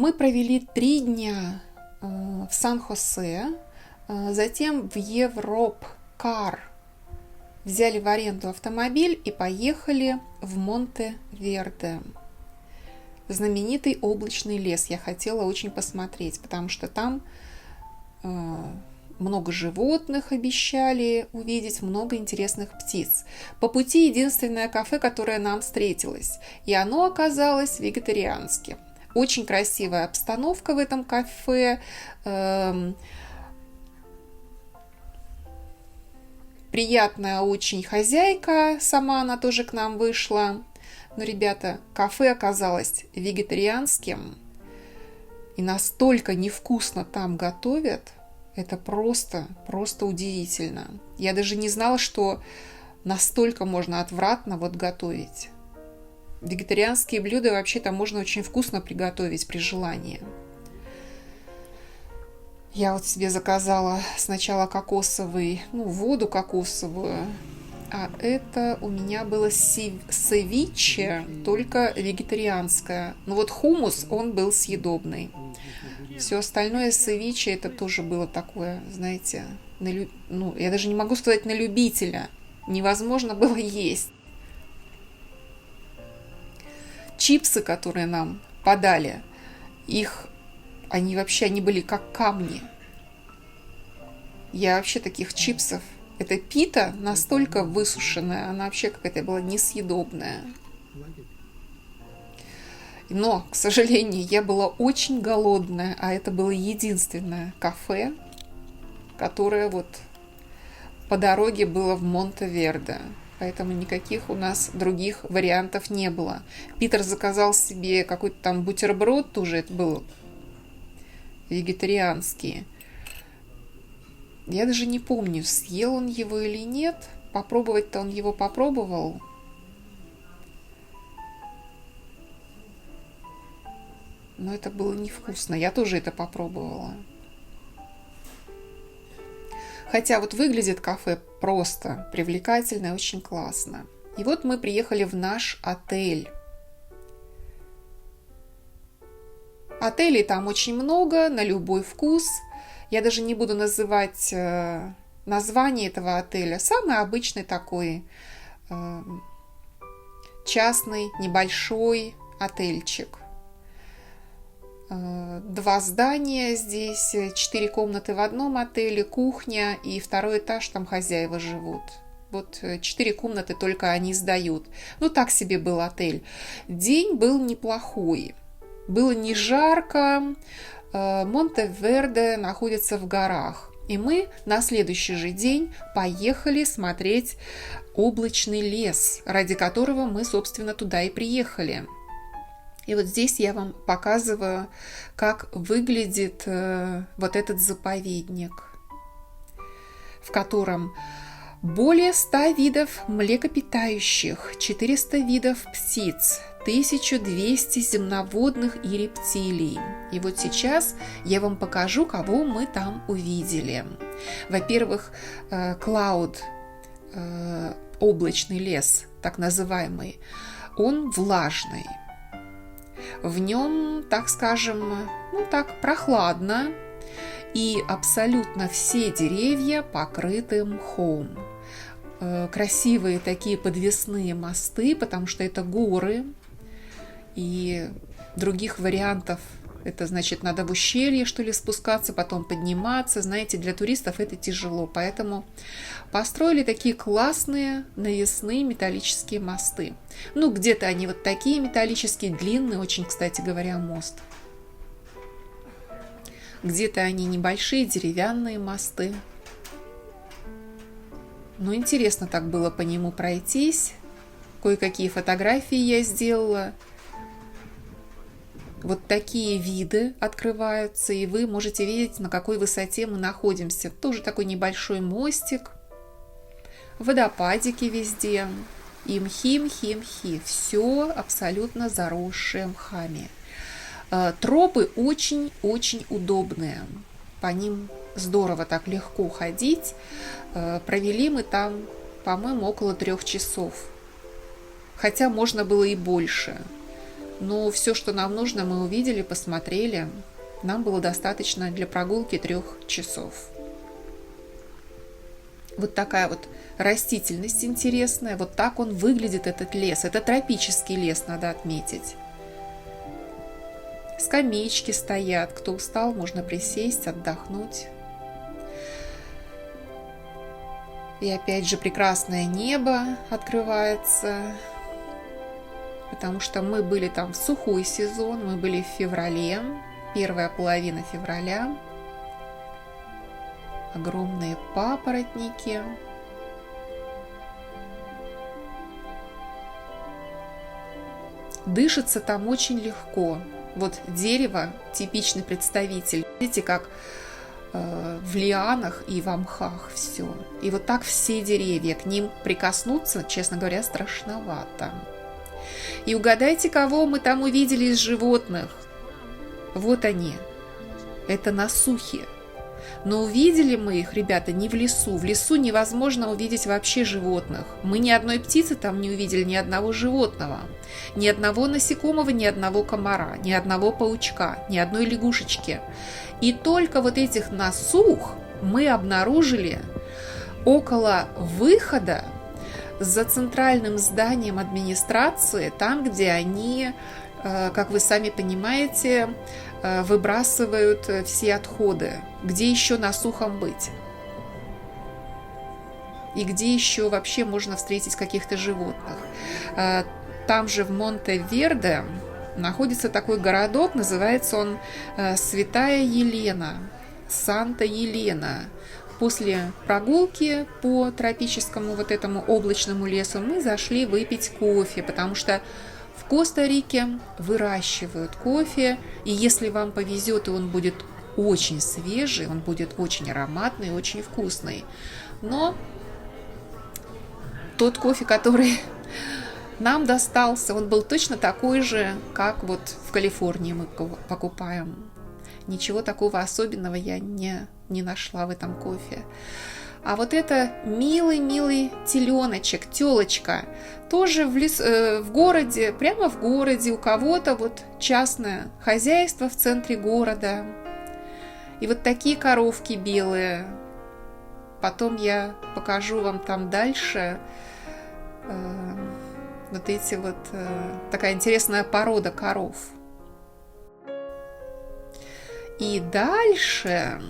Мы провели 3 дня в Сан-Хосе, затем в Европ-Кар взяли в аренду автомобиль и поехали в Монте-Верде. Знаменитый облачный лес я хотела очень посмотреть, потому что там много животных обещали увидеть, много интересных птиц. По пути единственное кафе, которое нам встретилось, и оно оказалось вегетарианским. Очень красивая обстановка в этом кафе, приятная очень хозяйка, сама она тоже к нам вышла. Но, ребята, кафе оказалось вегетарианским, и настолько невкусно там готовят, это просто удивительно. Я даже не знала, что настолько можно отвратно готовить. Вегетарианские блюда вообще-то можно очень вкусно приготовить при желании. Я себе заказала сначала воду кокосовую, а это у меня было севиче, только вегетарианское. Но хумус, он был съедобный. Все остальное севиче, это тоже было такое, знаете, я даже не могу сказать на любителя. Невозможно было есть. Чипсы, которые нам подали, они были как камни. Я вообще таких чипсов... Эта пита настолько высушенная, она вообще какая-то была несъедобная. Но, к сожалению, я была очень голодная, а это было единственное кафе, которое по дороге было в Монте-Верде. Поэтому никаких у нас других вариантов не было. Питер заказал себе какой-то там бутерброд, тоже это был вегетарианский. Я даже не помню, съел он его или нет. Попробовать-то он его попробовал. Но это было невкусно. Я тоже это попробовала. Хотя выглядит кафе просто привлекательно и очень классно. И мы приехали в наш отель. Отелей там очень много, на любой вкус. Я даже не буду называть название этого отеля. Самый обычный такой частный, небольшой отельчик. 2 здания здесь, 4 комнаты в одном отеле, кухня и 2-й этаж, там хозяева живут. 4 комнаты только они сдают. Так себе был отель. День был неплохой. Было не жарко. Монте-Верде находится в горах. И мы на следующий же день поехали смотреть облачный лес, ради которого мы, собственно, туда и приехали. И здесь я вам показываю, как выглядит этот заповедник, в котором более 100 видов млекопитающих, 400 видов птиц, 1200 земноводных и рептилий. И сейчас я вам покажу, кого мы там увидели. Во-первых, клауд, облачный лес, так называемый, он влажный. В нем, так скажем, прохладно, и абсолютно все деревья покрыты мхом. Красивые такие подвесные мосты, потому что это горы, и других вариантов, это значит, надо в ущелье, спускаться, потом подниматься. Знаете, для туристов это тяжело, поэтому построили такие классные навесные металлические мосты. Где-то они такие металлические, длинные, очень, кстати говоря, мост. Где-то они небольшие, деревянные мосты. Интересно так было по нему пройтись. Кое-какие фотографии я сделала. Такие виды открываются, и вы можете видеть, на какой высоте мы находимся. Тоже такой небольшой мостик. Водопадики везде. И мхи. Все абсолютно заросшее мхами. Тропы очень-очень удобные. По ним здорово так легко ходить. Провели мы там, по-моему, около 3 часов. Хотя можно было и больше. но все, что нам нужно, мы увидели, посмотрели. Нам было достаточно для прогулки 3 часов. Вот такая вот растительность интересная. Вот так он выглядит, этот лес. Это тропический лес, надо отметить. Скамеечки стоят. Кто устал, можно присесть, отдохнуть. И опять же прекрасное небо открывается. Потому что мы были там в сухой сезон. Мы были в феврале. Первая половина февраля. Огромные папоротники. Дышится там очень легко. Вот дерево, типичный представитель. Видите, как в лианах и в мхах все. И вот так все деревья. К ним прикоснуться, честно говоря, страшновато. И угадайте, кого мы там увидели из животных. Вот они. Это насухи. Но увидели мы их, ребята, не в лесу. В лесу невозможно увидеть вообще животных. Мы ни одной птицы там не увидели, ни одного животного. Ни одного насекомого, ни одного комара, ни одного паучка, ни одной лягушечки. И только вот этих насух мы обнаружили около выхода за центральным зданием администрации, там, где они, как вы сами понимаете, выбрасывают все отходы. Где еще насухам быть? И где еще вообще можно встретить каких-то животных? Там же в Монте-Верде находится такой городок, называется он Святая Елена, Санта-Елена. После прогулки по тропическому вот этому облачному лесу мы зашли выпить кофе, потому что в Коста-Рике выращивают кофе, и если вам повезет, и он будет очень свежий, он будет очень ароматный, очень вкусный. Но тот кофе, который нам достался, он был точно такой же, как вот в Калифорнии мы покупаем. Ничего такого особенного я не нашла в этом кофе. А вот это милый-милый теленочек, телочка, тоже в городе, прямо в городе, у кого-то вот частное хозяйство в центре города. И вот такие коровки белые. Потом я покажу вам там дальше вот эти вот, такая интересная порода коров. И дальше,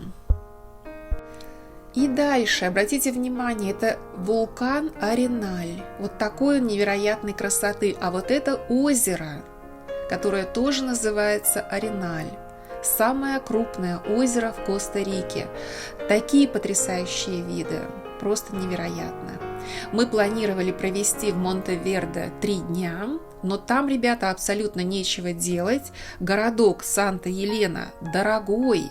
обратите внимание, это вулкан Ареналь. Вот такой он невероятной красоты. А вот это озеро, которое тоже называется Ареналь. Самое крупное озеро в Коста-Рике. Такие потрясающие виды. Просто невероятно. Мы планировали провести в Монте-Верде 3 дня, но там, ребята, абсолютно нечего делать. Городок Санта-Елена дорогой.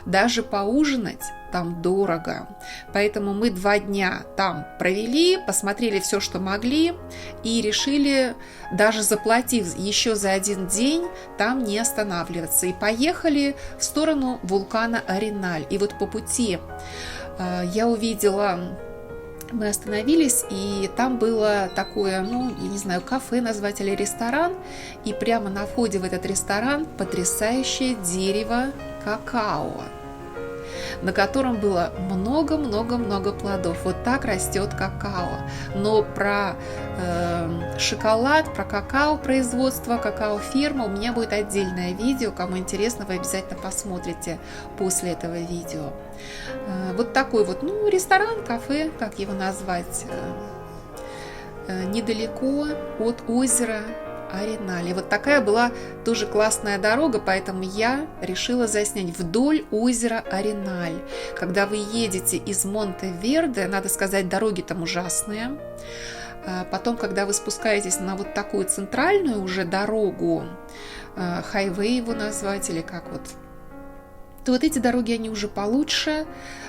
Даже поужинать там дорого. Поэтому мы 2 дня там провели, посмотрели все, что могли, и решили, даже заплатив еще за 1 день, там не останавливаться. И поехали в сторону вулкана Ареналь. И вот по пути я увидела... Мы остановились, и там было такое, я не знаю, кафе назвать или ресторан. И прямо на входе в этот ресторан потрясающее дерево какао, на котором было много-много-много плодов. Вот так растет какао. Но про шоколад, про какао производство, какао-ферма у меня будет отдельное видео. Кому интересно, вы обязательно посмотрите после этого видео. Вот такой вот, ресторан, кафе, как его назвать, недалеко от озера Ареналь. Вот такая была тоже классная дорога, поэтому я решила заснять вдоль озера Ареналь. Когда вы едете из Монте-Верде, надо сказать, дороги там ужасные. Потом, когда вы спускаетесь на вот такую центральную уже дорогу, хайвей его назвать, или как вот, то вот эти дороги, они уже получше.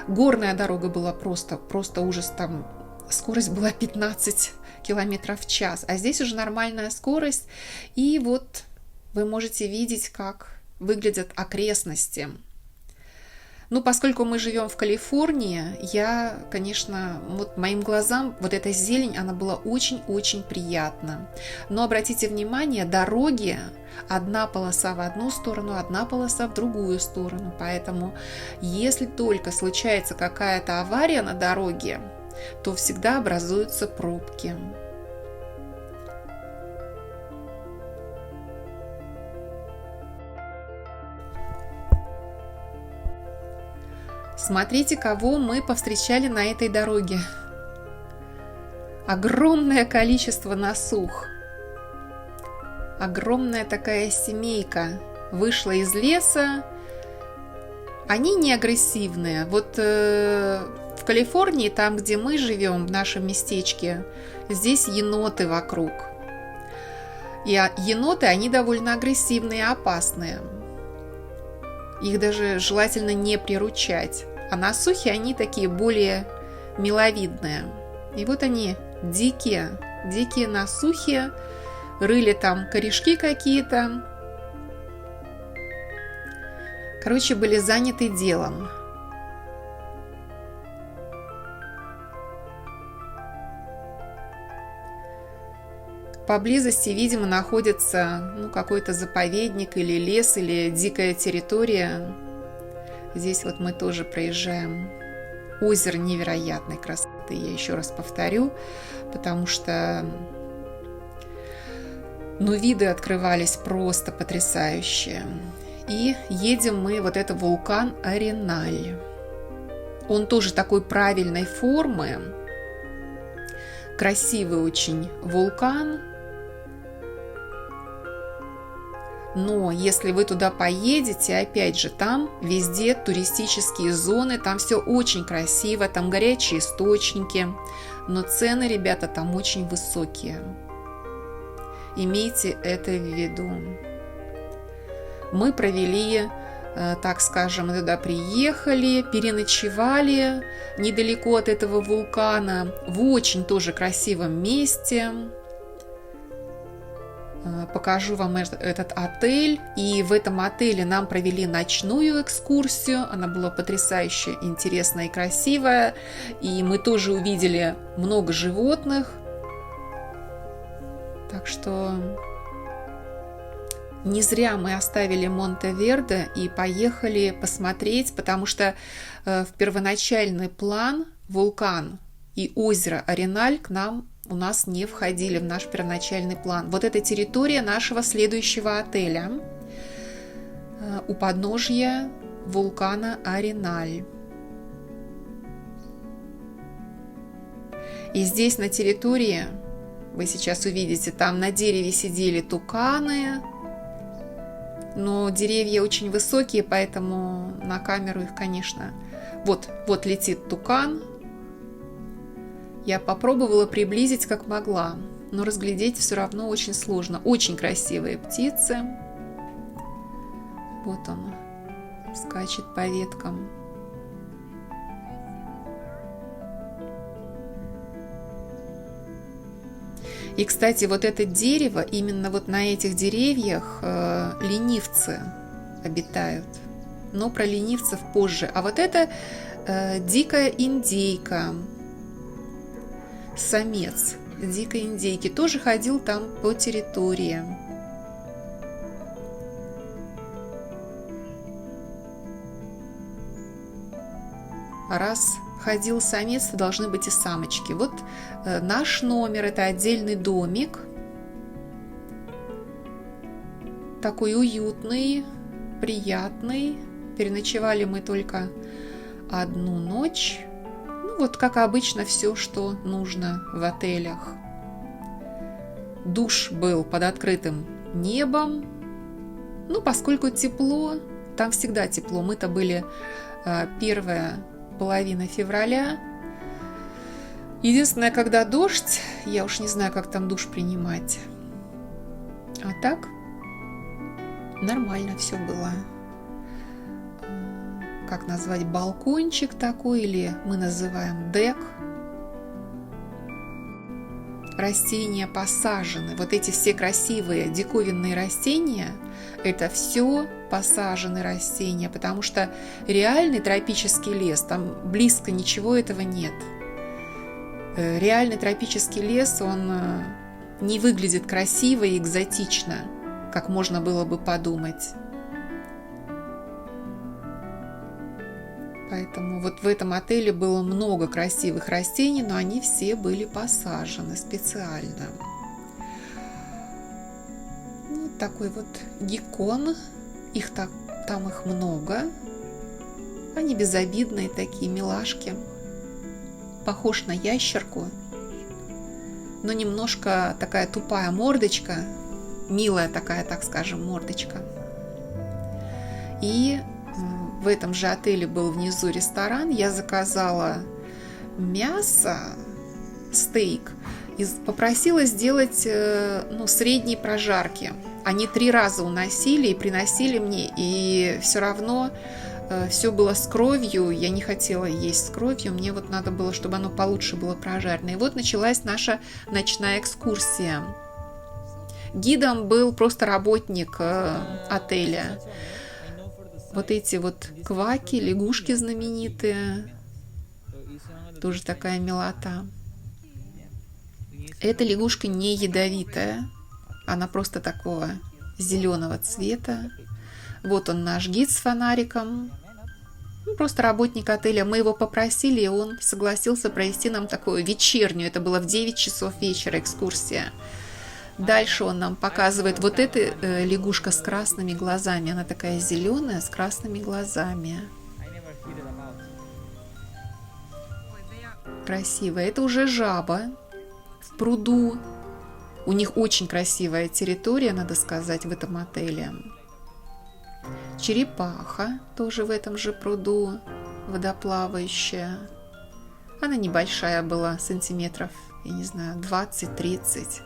Горная дорога была просто ужас, там скорость была 15 километров в час, а здесь уже нормальная скорость, и вот вы можете видеть, как выглядят окрестности. Ну, поскольку мы живем в Калифорнии, я, конечно, вот моим глазам вот эта зелень, она была очень-очень приятна. Но обратите внимание, дороги, одна полоса в одну сторону, одна полоса в другую сторону. Поэтому, если только случается какая-то авария на дороге, то всегда образуются пробки. Смотрите, кого мы повстречали на этой дороге. Огромное количество насух. Огромная такая семейка вышла из леса. Они не агрессивные. Вот в Калифорнии, там, где мы живем, в нашем местечке, здесь еноты вокруг. И еноты, они довольно агрессивные и опасные. Их даже желательно не приручать. А насухи, они такие более миловидные. И вот они, дикие насухи, рыли там корешки какие-то. Короче, были заняты делом. Поблизости, видимо, находится какой-то заповедник или лес, или дикая территория. Здесь вот мы тоже проезжаем озеро невероятной красоты, я еще раз повторю, потому что виды открывались просто потрясающие. И едем мы, вот это вулкан Ареналь. Он тоже такой правильной формы, красивый очень вулкан. Но если вы туда поедете, опять же, там везде туристические зоны, там все очень красиво, там горячие источники, но цены, ребята, там очень высокие. Имейте это в виду. Мы провели, так скажем, мы туда приехали, переночевали недалеко от этого вулкана, в очень тоже красивом месте. Покажу вам этот отель. И в этом отеле нам провели ночную экскурсию. Она была потрясающе интересная и красивая. И мы тоже увидели много животных. Так что не зря мы оставили Монте-Верде и поехали посмотреть, потому что в первоначальный план вулкан и озеро Ареналь у нас не входили в наш первоначальный план. Вот это территория нашего следующего отеля у подножья вулкана Ареналь. И здесь на территории, вы сейчас увидите, там на дереве сидели туканы, но деревья очень высокие, поэтому на камеру их, конечно... Вот летит тукан. Я попробовала приблизить как могла, но разглядеть все равно очень сложно. Очень красивые птицы. Вот он скачет по веткам. И, кстати, вот это дерево, именно вот на этих деревьях ленивцы обитают. Но про ленивцев позже. А вот это дикая индейка. Самец дикой индейки тоже ходил там по территории. Раз ходил самец, то должны быть и самочки. Вот наш номер, это отдельный домик. Такой уютный, приятный. Переночевали мы только одну ночь. Вот как обычно все, что нужно в отелях. Душ был под открытым небом. Поскольку тепло, там всегда тепло. Мы-то были первая половина февраля. Единственное, когда дождь, я уж не знаю, как там душ принимать. А так нормально все было. Как назвать, балкончик такой, или мы называем дек. растения посажены. Вот эти все красивые диковинные растения, это все посаженные растения, потому что реальный тропический лес, там близко ничего этого нет. Реальный тропический лес, он не выглядит красиво и экзотично, как можно было бы подумать. Поэтому вот в этом отеле было много красивых растений, но они все были посажены специально. Вот такой вот геккон. Там их много. Они безобидные такие, милашки. Похож на ящерку, но немножко такая тупая мордочка. Милая такая, так скажем, мордочка. И в этом же отеле был внизу ресторан. Я заказала мясо, стейк, и попросила сделать средней прожарки. Они 3 раза уносили и приносили мне, и все равно все было с кровью. Я не хотела есть с кровью, мне вот надо было, чтобы оно получше было прожарено. И вот началась наша ночная экскурсия. Гидом был просто работник отеля. Вот эти вот кваки, лягушки знаменитые, тоже такая милота. Эта лягушка не ядовитая, она просто такого зеленого цвета. Вот он, наш гид с фонариком. Просто работник отеля. Мы его попросили, и он согласился провести нам такую вечернюю. Это было в 9 часов вечера экскурсия. Дальше он нам показывает вот эта лягушка с красными глазами. Она такая зеленая, с красными глазами. Красивая. Это уже жаба в пруду. У них очень красивая территория, надо сказать, в этом отеле. Черепаха тоже в этом же пруду, водоплавающая. Она небольшая была, сантиметров, я не знаю, 20-30.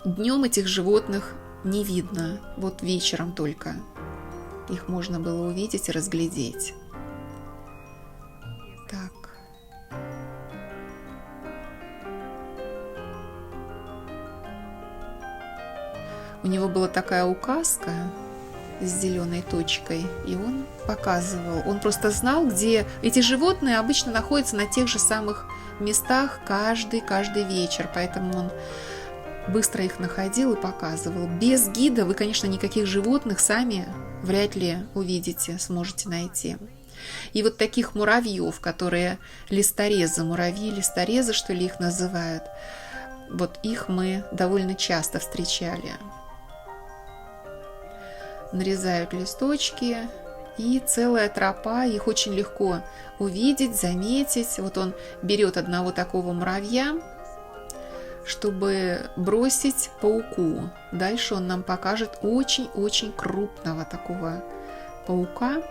Днем этих животных не видно, вот вечером только. Их можно было увидеть и разглядеть. Так. У него была такая указка с зеленой точкой, и он показывал. Он просто знал, где эти животные обычно находятся на тех же самых местах каждый вечер, поэтому он быстро их находил и показывал. Без гида вы, конечно, никаких животных сами вряд ли увидите, сможете найти. И вот таких муравьев, которые листорезы, муравьи-листорезы, что ли, их называют, вот их мы довольно часто встречали. Нарезают листочки, и целая тропа, их очень легко увидеть, заметить. Вот он берет одного такого муравья, чтобы бросить пауку. Дальше он нам покажет очень-очень крупного такого паука.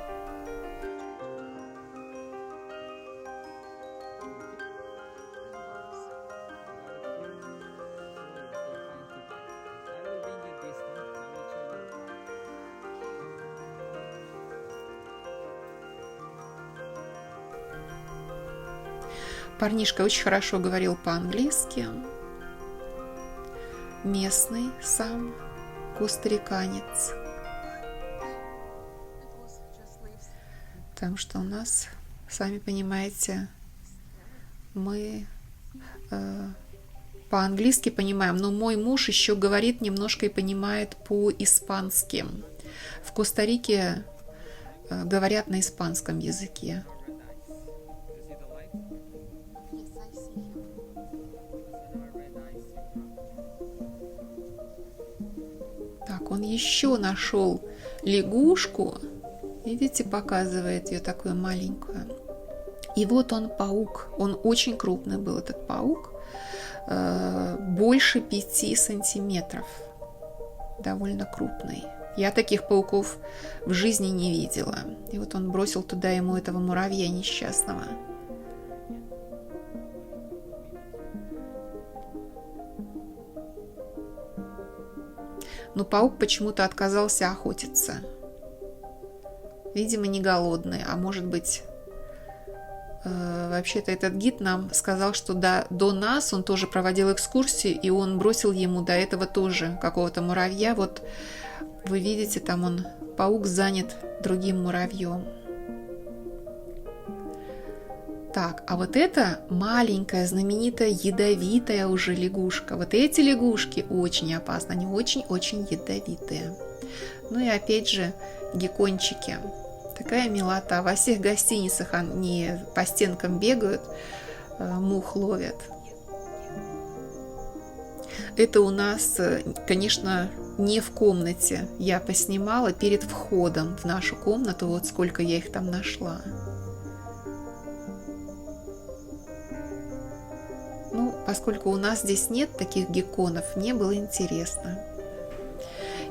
Парнишка очень хорошо говорил по-английски. Местный сам, костариканец. Потому что у нас, сами понимаете, мы по-английски понимаем, но мой муж еще говорит немножко и понимает по-испански. В Коста-Рике говорят на испанском языке. Так, он еще нашел лягушку. Видите, показывает ее такую маленькую. И вот он, паук. Он очень крупный был, этот паук. Больше 5 сантиметров. Довольно крупный. Я таких пауков в жизни не видела. И вот он бросил туда ему этого муравья несчастного. Но паук почему-то отказался охотиться. Видимо, не голодный, а может быть, Вообще-то этот гид нам сказал, что до нас он тоже проводил экскурсии, и он бросил ему до этого тоже какого-то муравья. Вот вы видите, там паук занят другим муравьем. Так, а вот это маленькая, знаменитая, ядовитая уже лягушка. Вот эти лягушки очень опасны, они очень-очень ядовитые. Ну и опять же геккончики. Такая милота. Во всех гостиницах они по стенкам бегают, мух ловят. Это у нас, конечно, не в комнате. Я поснимала перед входом в нашу комнату. Вот сколько я их там нашла. Ну, поскольку у нас здесь нет таких гекконов, мне было интересно.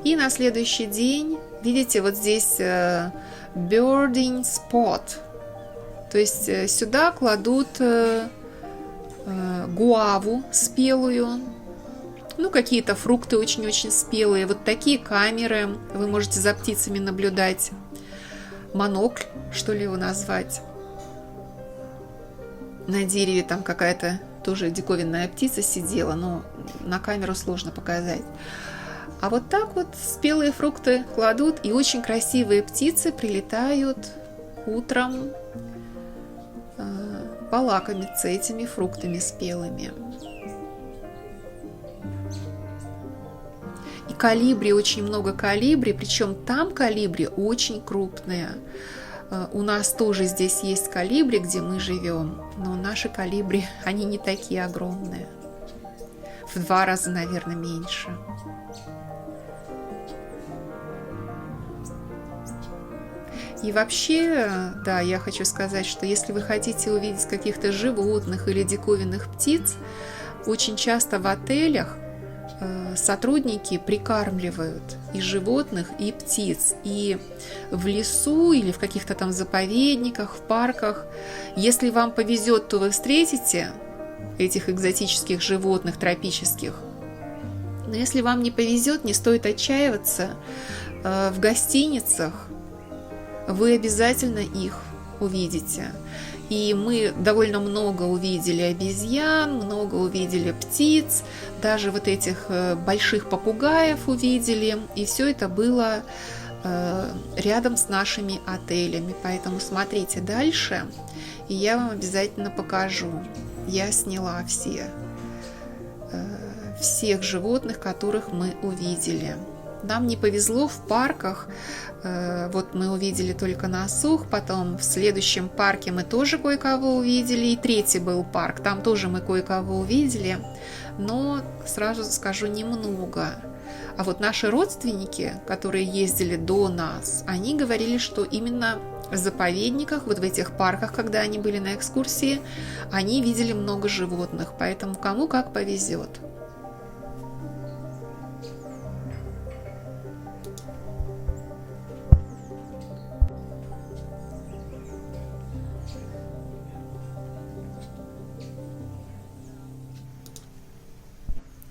И на следующий день, видите, вот здесь birding spot. То есть сюда кладут гуаву спелую, ну, какие-то фрукты очень-очень спелые. Вот такие камеры, вы можете за птицами наблюдать. Монокль, что ли его назвать. На дереве там какая-то тоже диковинная птица сидела, но на камеру сложно показать. А вот так вот спелые фрукты кладут, и очень красивые птицы прилетают утром полакомиться этими фруктами спелыми. И колибри, очень много колибри, причем там колибри очень крупные. У нас тоже здесь есть колибри, где мы живем, но наши колибри, они не такие огромные. В 2 раза, наверное, меньше. И вообще, да, я хочу сказать, что если вы хотите увидеть каких-то животных или диковинных птиц, очень часто в отелях сотрудники прикармливают и животных, и птиц. И в лесу или в каких-то там заповедниках, в парках, если вам повезет, то вы встретите этих экзотических животных, тропических. Но если вам не повезет, не стоит отчаиваться. В гостиницах вы обязательно их увидите. И мы довольно много увидели обезьян, много увидели птиц, даже вот этих больших попугаев увидели. И все это было рядом с нашими отелями. Поэтому смотрите дальше, и я вам обязательно покажу. Я сняла всех животных, которых мы увидели. Нам не повезло в парках. Вот мы увидели только Насух, потом в следующем парке мы тоже кое-кого увидели, и 3-й был парк, там тоже мы кое-кого увидели, но сразу скажу, немного. А вот наши родственники, которые ездили до нас, они говорили, что именно в заповедниках, вот в этих парках, когда они были на экскурсии, они видели много животных, поэтому кому как повезет.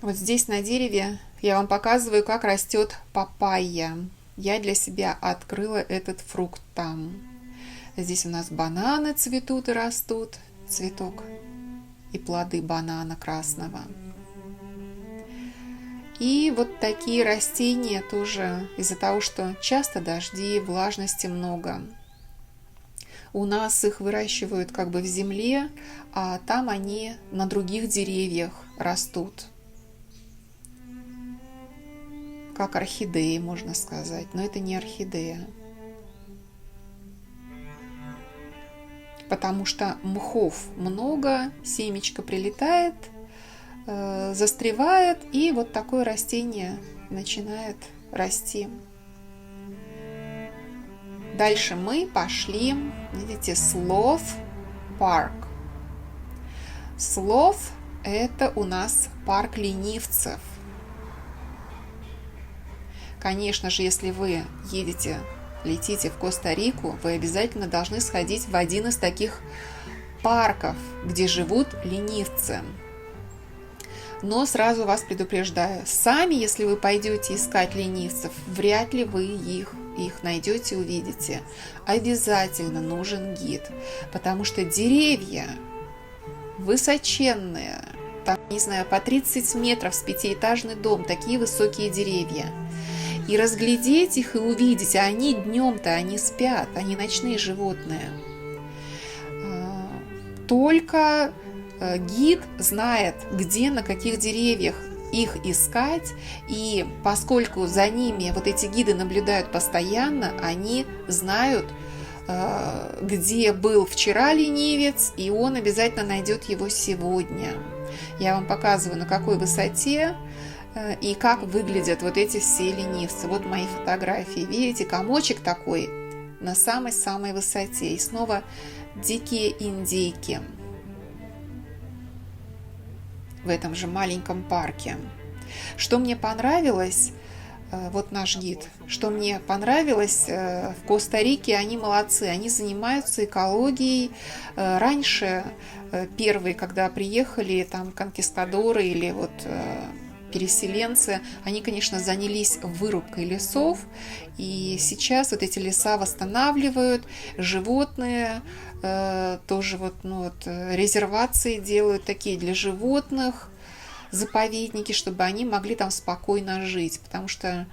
Вот здесь на дереве я вам показываю, как растет папайя. Я для себя открыла этот фрукт там. Здесь у нас бананы цветут и растут, цветок и плоды банана красного. И вот такие растения тоже из-за того, что часто дожди, влажности много. У нас их выращивают как бы в земле, а там они на других деревьях растут. Как орхидеи, можно сказать, но это не орхидея. Потому что мхов много, семечко прилетает, застревает, и вот такое растение начинает расти. Дальше мы пошли, видите, Sloth Park. Sloth – это у нас парк ленивцев. Конечно же, если вы летите в Коста-Рику, вы обязательно должны сходить в один из таких парков, где живут ленивцы. Но сразу вас предупреждаю, сами, если вы пойдете искать ленивцев, вряд ли вы их их найдете, увидите, обязательно нужен гид, потому что деревья высоченные, там, не знаю, по 30 метров с пятиэтажный дом, такие высокие деревья. И разглядеть их и увидеть, а они днем-то, они спят, они ночные животные. Только гид знает, где, на каких деревьях их искать, и поскольку за ними вот эти гиды наблюдают постоянно, они знают, где был вчера ленивец, и он обязательно найдет его сегодня. Я вам показываю, на какой высоте и как выглядят вот эти все ленивцы. Вот мои фотографии. Видите, комочек такой на самой-самой высоте. И снова дикие индейки в этом же маленьком парке. Что мне понравилось, вот наш гид, что мне понравилось, в Коста-Рике они молодцы, они занимаются экологией. Раньше первые, когда приехали там конкистадоры или вот переселенцы, они, конечно, занялись вырубкой лесов, и сейчас вот эти леса восстанавливают, животные тоже вот, резервации делают такие для животных, заповедники, чтобы они могли там спокойно жить, потому что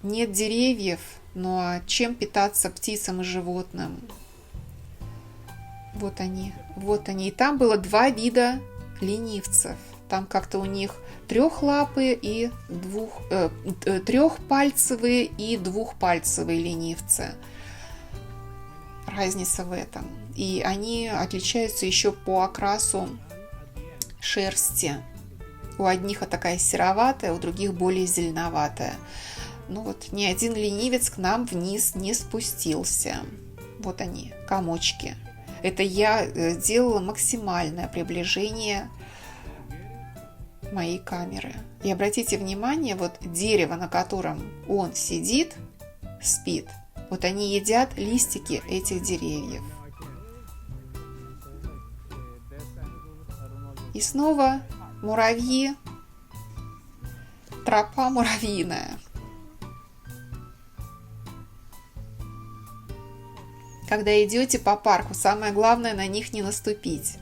нет деревьев, ну а чем питаться птицам и животным? Вот они. И там было 2 вида ленивцев. Там как-то у них трехлапые и трехпальцевые и двухпальцевые ленивцы. Разница в этом. И они отличаются еще по окрасу шерсти. У одних такая сероватая, у других более зеленоватая. Ну вот ни один ленивец к нам вниз не спустился. Вот они, комочки. Это я делала максимальное приближение моей камеры. И обратите внимание, вот дерево, на котором он сидит, спит, вот они едят листики этих деревьев. И снова муравьи, тропа муравьиная. Когда идете по парку, самое главное на них не наступить.